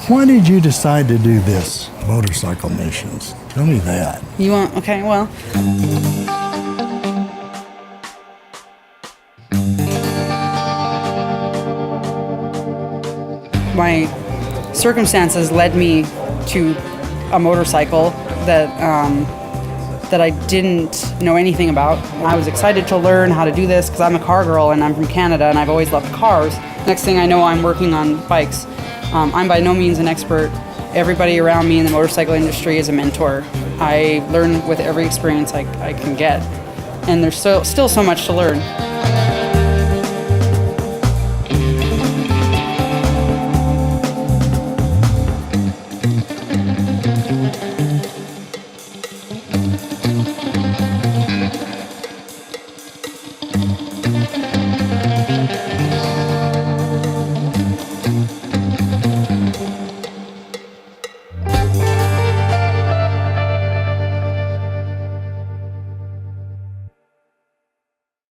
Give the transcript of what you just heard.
why did you decide to do this, motorcycle missions? Tell me that. You want, okay, well. My circumstances led me to a motorcycle that I didn't know anything about. I was excited to learn how to do this because I'm a car girl and I'm from Canada and I've always loved cars. Next thing I know, I'm working on bikes. I'm by no means an expert. Everybody around me in the motorcycle industry is a mentor. I learn with every experience I can get, and there's still so much to learn.